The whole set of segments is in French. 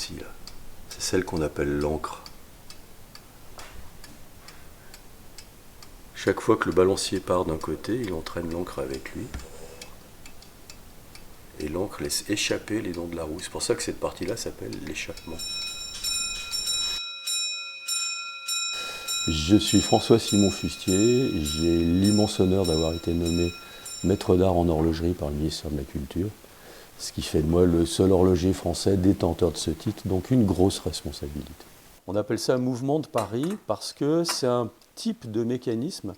celle-ci là. C'est celle qu'on appelle l'encre. Chaque fois que le balancier part d'un côté, il entraîne l'encre avec lui. Et l'encre laisse échapper les dents de la roue. C'est pour ça que cette partie-là s'appelle l'échappement. Je suis François Simon Fustier. J'ai l'immense honneur d'avoir été nommé maître d'art en horlogerie par le ministère de la Culture. Ce qui fait de moi le seul horloger français détenteur de ce titre, donc une grosse responsabilité. On appelle ça un mouvement de Paris parce que c'est un type de mécanisme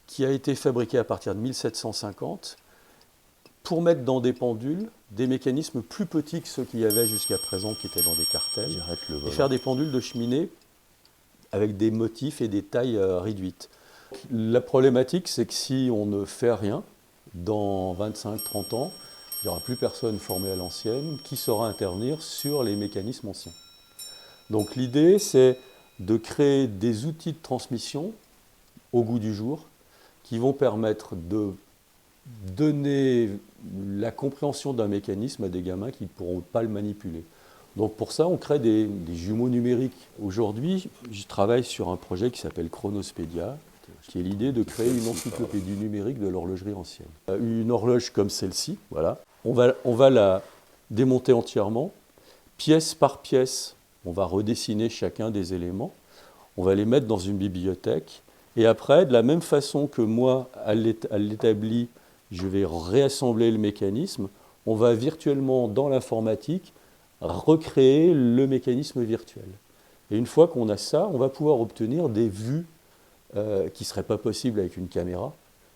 qui a été fabriqué à partir de 1750 pour mettre dans des pendules des mécanismes plus petits que ceux qu'il y avait jusqu'à présent qui étaient dans des cartels et faire des pendules de cheminée avec des motifs et des tailles réduites. La problématique, c'est que si on ne fait rien, dans 25-30 ans, il n'y aura plus personne formé à l'ancienne qui saura intervenir sur les mécanismes anciens. Donc l'idée, c'est de créer des outils de transmission au goût du jour qui vont permettre de donner la compréhension d'un mécanisme à des gamins qui ne pourront pas le manipuler. Donc pour ça, on crée des jumeaux numériques. Aujourd'hui, je travaille sur un projet qui s'appelle Chronospédia, qui est l'idée de créer une encyclopédie numérique de l'horlogerie ancienne. Une horloge comme celle-ci, voilà. On va la démonter entièrement, pièce par pièce. On va redessiner chacun des éléments. On va les mettre dans une bibliothèque. Et après, de la même façon que moi, à l'établi, je vais réassembler le mécanisme, on va virtuellement, dans l'informatique, recréer le mécanisme virtuel. Et une fois qu'on a ça, on va pouvoir obtenir des vues qui ne seraient pas possibles avec une caméra,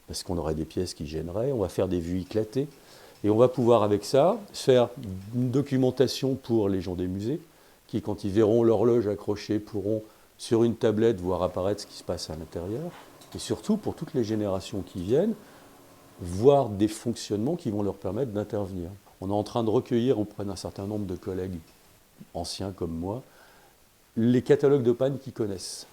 parce qu'on aurait des pièces qui gêneraient, on va faire des vues éclatées, et on va pouvoir avec ça faire une documentation pour les gens des musées, qui quand ils verront l'horloge accrochée pourront sur une tablette voir apparaître ce qui se passe à l'intérieur, et surtout pour toutes les générations qui viennent, voir des fonctionnements qui vont leur permettre d'intervenir. On est en train de recueillir auprès d'un certain nombre de collègues anciens comme moi, les catalogues de panne qu'ils connaissent.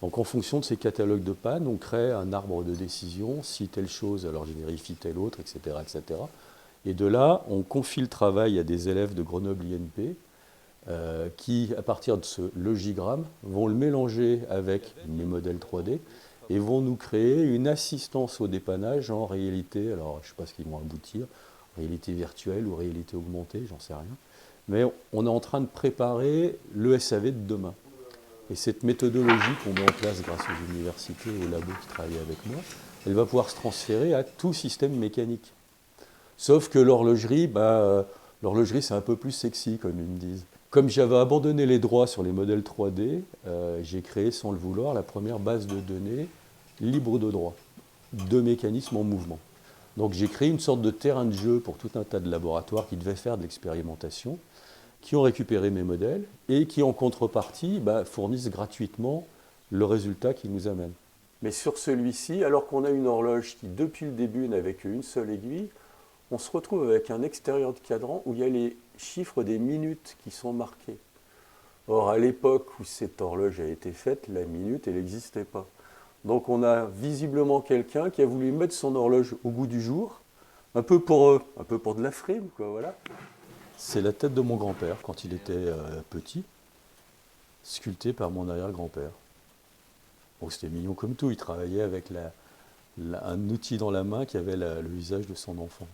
Donc en fonction de ces catalogues de panne, on crée un arbre de décision, si telle chose, alors je vérifie telle autre, etc., etc. Et de là, on confie le travail à des élèves de Grenoble INP qui, à partir de ce logigramme, vont le mélanger avec mes modèles 3D et vont nous créer une assistance au dépannage en réalité, alors je ne sais pas ce qu'ils vont aboutir, réalité virtuelle ou réalité augmentée, j'en sais rien. Mais on est en train de préparer le SAV de demain. Et cette méthodologie qu'on met en place grâce aux universités et aux labos qui travaillent avec moi, elle va pouvoir se transférer à tout système mécanique. Sauf que l'horlogerie, l'horlogerie c'est un peu plus sexy, comme ils me disent. Comme j'avais abandonné les droits sur les modèles 3D, j'ai créé sans le vouloir la première base de données libre de droit, de mécanismes en mouvement. Donc j'ai créé une sorte de terrain de jeu pour tout un tas de laboratoires qui devaient faire de l'expérimentation, qui ont récupéré mes modèles et qui, en contrepartie, fournissent gratuitement le résultat qu'ils nous amènent. Mais sur celui-ci, alors qu'on a une horloge qui, depuis le début, n'avait qu'une seule aiguille, on se retrouve avec un extérieur de cadran où il y a les chiffres des minutes qui sont marqués. Or, à l'époque où cette horloge a été faite, la minute, elle n'existait pas. Donc on a visiblement quelqu'un qui a voulu mettre son horloge au goût du jour, un peu pour de la frime, quoi, voilà. C'est la tête de mon grand-père quand il était petit, sculptée par mon arrière-grand-père. Bon, c'était mignon comme tout, il travaillait avec un outil dans la main qui avait le visage de son enfant.